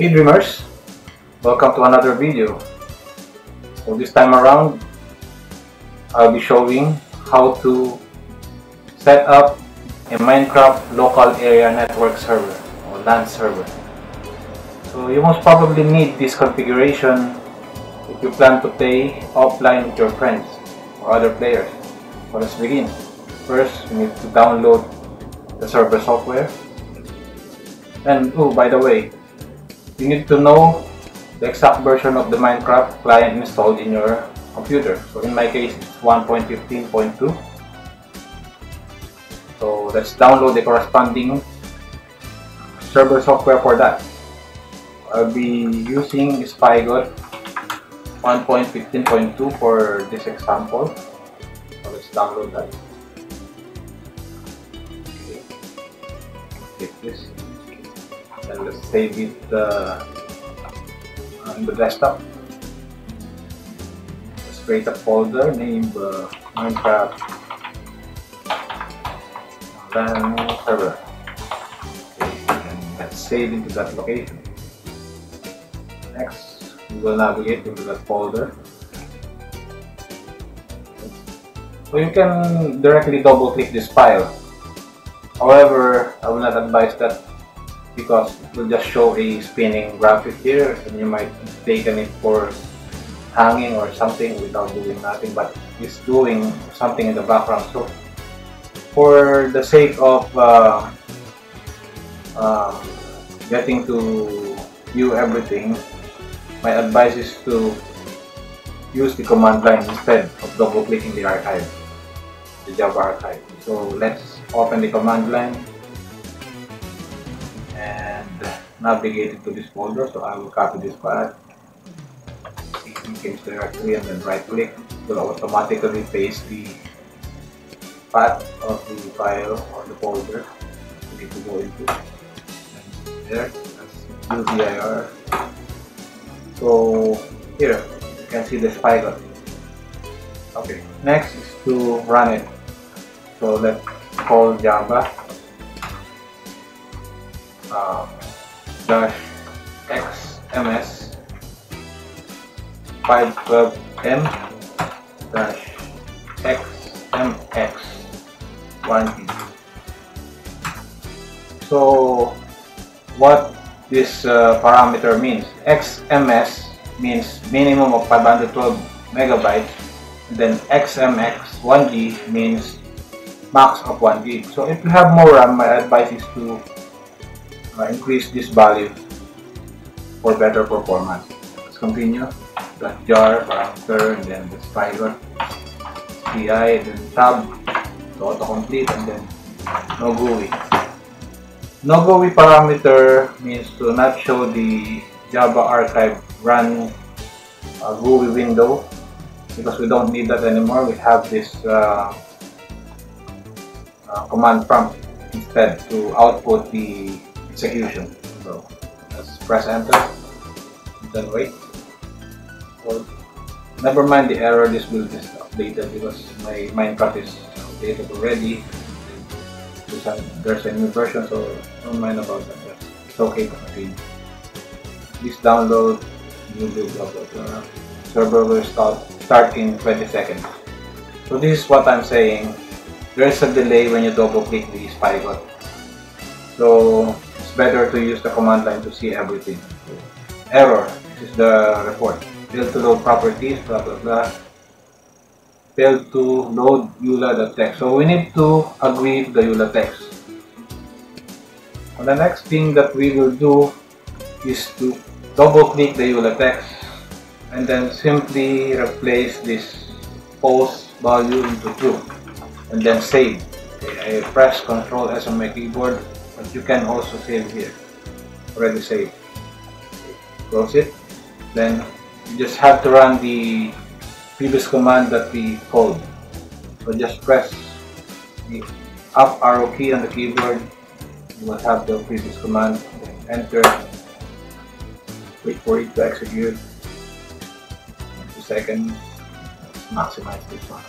Theydreamers, welcome to another video. So this time around, I'll be showing how to set up a Minecraft local area network server or LAN server. So you most probably need this configuration if you plan to play offline with your friends or other players. So let's begin. First, you need to download the server software. And oh, by the way, you need to know the exact version of the Minecraft client installed in your computer. So in my case, it's 1.15.2. So let's download the corresponding server software for that. I'll be using Spygot 1.15.2 for this example. So let's download that. Okay. Click this. And let's save it on the desktop. Let's create a folder named Minecraft LAN Server. Okay, and let's save into that location. Next, we will navigate into that folder. So you can directly double click this file. However, I will not advise that, because it will just show a spinning graphic here and you might mistake it for hanging or something without doing nothing, but it's doing something in the background. So for the sake of getting to view everything, my advice is to use the command line instead of double clicking the archive, the Java archive. So let's open the command line and navigate into this folder. So I will copy this path, change directory, and then right click. It will automatically paste the path of the file or the folder we need to go into. And there, that's UDIR. So here you can see the Spygot. Okay, next is to run it. So let's call Java dash xms 512m dash xmx 1g. So what this parameter means: xms means minimum of 512 megabytes, and then xmx 1g means max of 1 gig. So if you have more RAM, my advice is to increase this value for better performance. Let's continue. .jar parameter, and then the Spygot pi, then tab to autocomplete, and then no GUI. No GUI parameter means to not show the Java archive run GUI window, because we don't need that anymore. We have this command prompt instead to output the execution. So let's press enter and then wait. So never mind the error, this will be updated because my Minecraft is updated already. There's a new version, so don't mind about that. It's okay to continue. Please download, new blah blah blah. Server will start in 20 seconds. So this is what I'm saying. There's a delay when you double click the Spygot. So it's better to use the command line to see everything. Error, this is the report. Failed to load properties, blah blah blah. Failed to load EULA.txt. So we need to agree to the EULA.txt. And the next thing that we will do is to double click the EULA.txt and then simply replace this post value into true and then save. Okay, I press Ctrl S on my keyboard, but you can also save here. Already saved. Close it. Then you just have to run the previous command that we called. So just press the up arrow key on the keyboard. You will have the previous command. Enter. Wait for it to execute. 2 seconds. Let's maximize this one.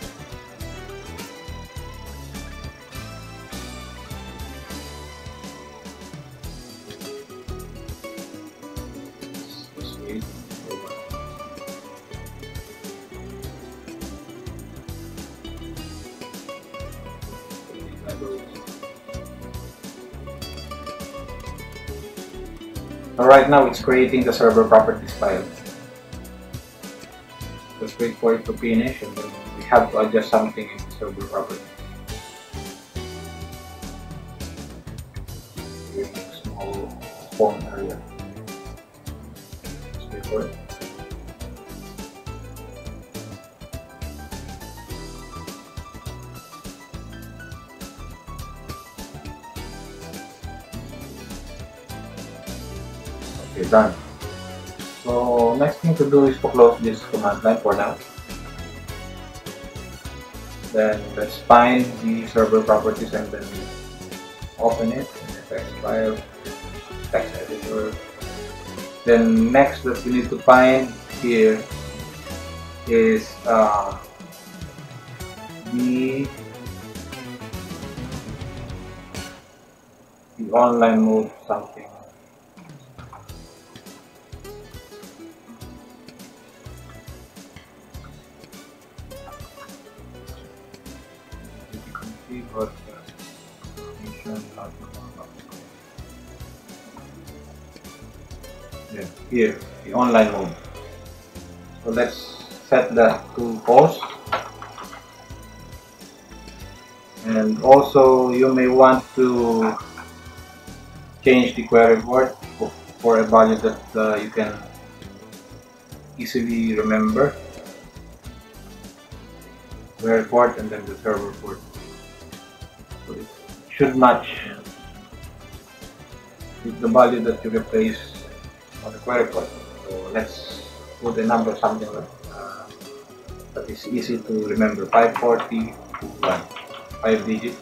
So right now it's creating the server properties file. Just wait for it to finish, and then we have to adjust something in the server properties. Create a small spawn area. Just wait for it. Okay, done. So next thing to do is to close this command line for now. Then let's find the server properties and then open it in the text file, text editor. Then next that we need to find here is the online mode something. Yeah, here, the online mode. So let's set that to false. And also you may want to change the query port for a value that you can easily remember. Query port and then the server port. So it should match with the value that you replace on the query port. So let's put a number something like that is easy to remember. 540 to 1. 5 digits.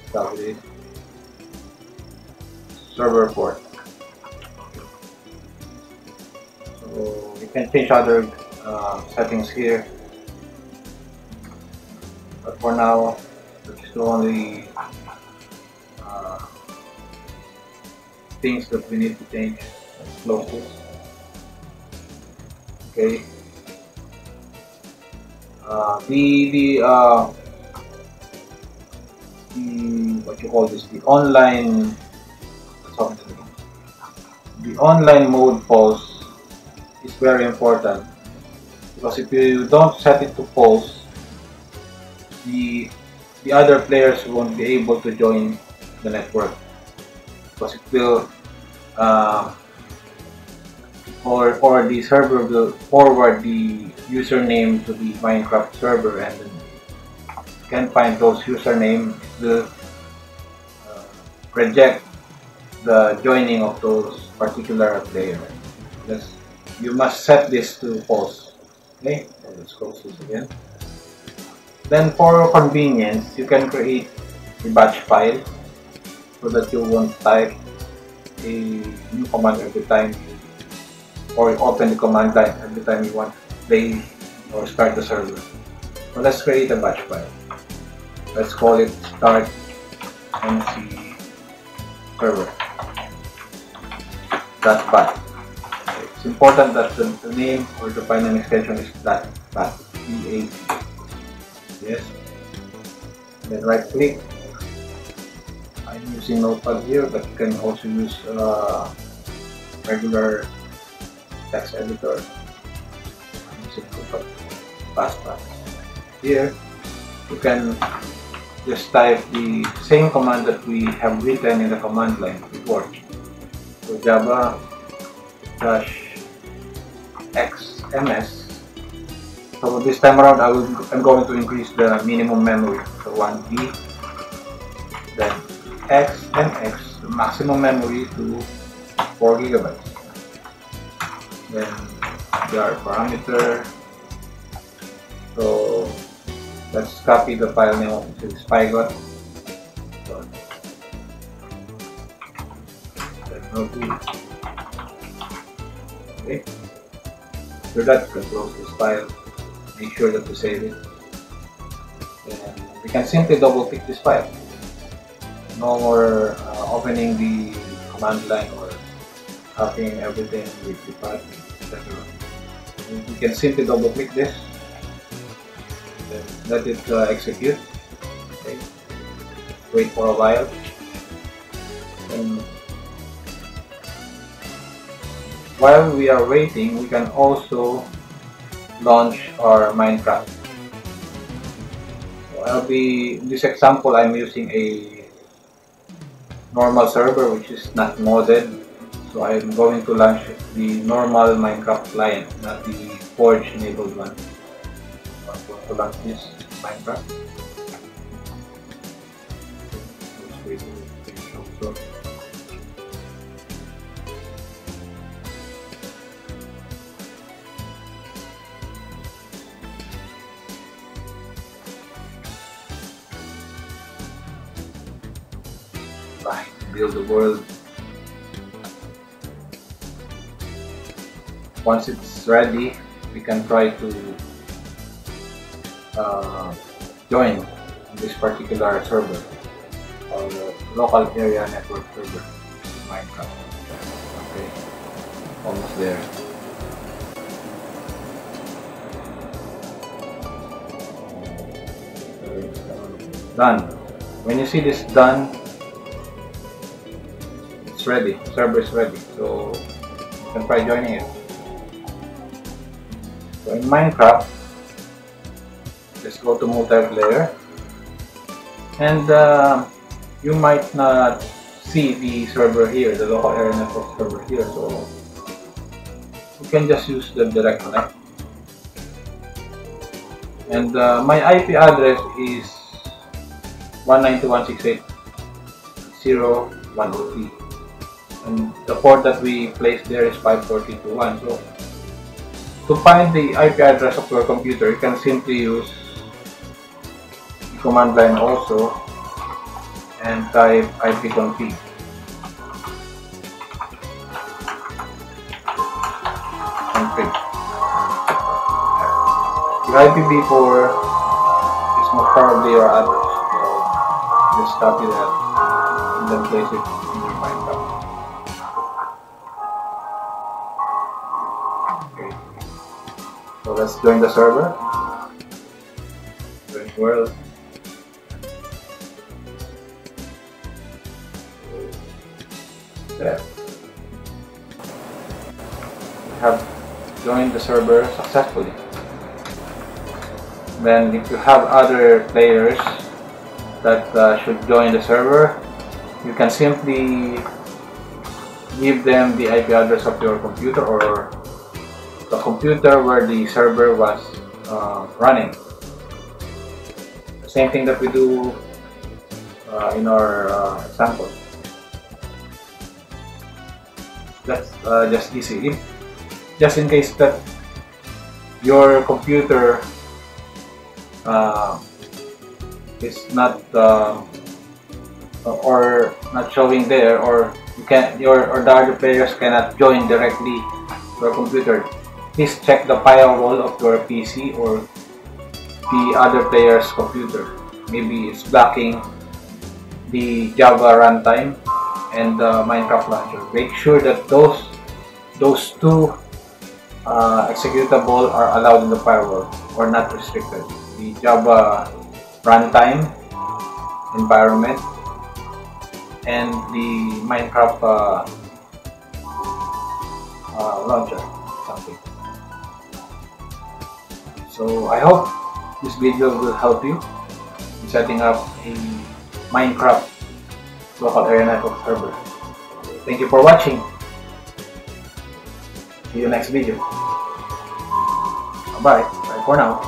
Start with it. Server port. So you can change other settings here, but for now that's the only things that we need to change. Let's close this. Okay. The what you call this? The online mode false is very important, because if you don't set it to false, the other players won't be able to join the network, because it will or the server will forward the username to the Minecraft server, and then you can find those username. It will reject the joining of those particular players. You must set this to false. Okay, so let's close this again. Then for convenience, you can create a batch file so that you won't type a new command every time or open the command line every time you want to play or start the server. So let's create a batch file. Let's call it start MC server. That's batch. It's important that the name or the file name extension is that batch. BAT. Yes. Then right click. I'm using Notepad here, but you can also use regular text editor. I'm using Notepad. Pass. Here you can just type the same command that we have written in the command line before. So Java -xms. So this time around I'm going to increase the minimum memory, so 1 GB. Then xmx, the maximum memory to 4 GB. Then jar parameter. So let's copy the file name of this Pygot. Okay. After that, you can close this file. Make sure that you save it. And we can simply double click this file. No more opening the command line or copying everything with the path, etc. We can simply double click this. Then let it execute. Okay. Wait for a while. And while we are waiting, we can also launch our Minecraft. So in this example, I'm using a normal server which is not modded. So I'm going to launch the normal Minecraft client, not the Forge enabled one. So I'm going to launch this Minecraft. Let's wait for it to show. Right, build the world. Once it's ready, we can try to join this particular server, or local area network server, Minecraft. Okay, almost there. Done. When you see this done, it's ready. Server is ready, so you can try joining it. So in Minecraft, just go to multiplayer, and you might not see the server here, the local area network server here, so you can just use the direct connect. And my IP address is 192.168.0.103, and the port that we placed there is 542.1. So to find the IP address of your computer, you can simply use the command line also and type ipconfig. The IPv4 is most probably your address, so just copy that and then place it in your Minecraft. Okay. So let's join the server. Join world. There. We have joined the server successfully. Then if you have other players that should join the server, you can simply give them the IP address of your computer or the computer where the server was running. The same thing that we do in our example. That's just easy. Just in case that your computer is not or not showing there, or you can the other players cannot join directly to your computer, please check the firewall of your PC or the other player's computer. Maybe it's blocking the Java runtime and the Minecraft launcher. Make sure that those two executable are allowed in the firewall or not restricted. The Java runtime environment and the Minecraft launcher, something. So I hope this video will help you in setting up a Minecraft local area network server. Thank you for watching. See you next video. Bye bye for now.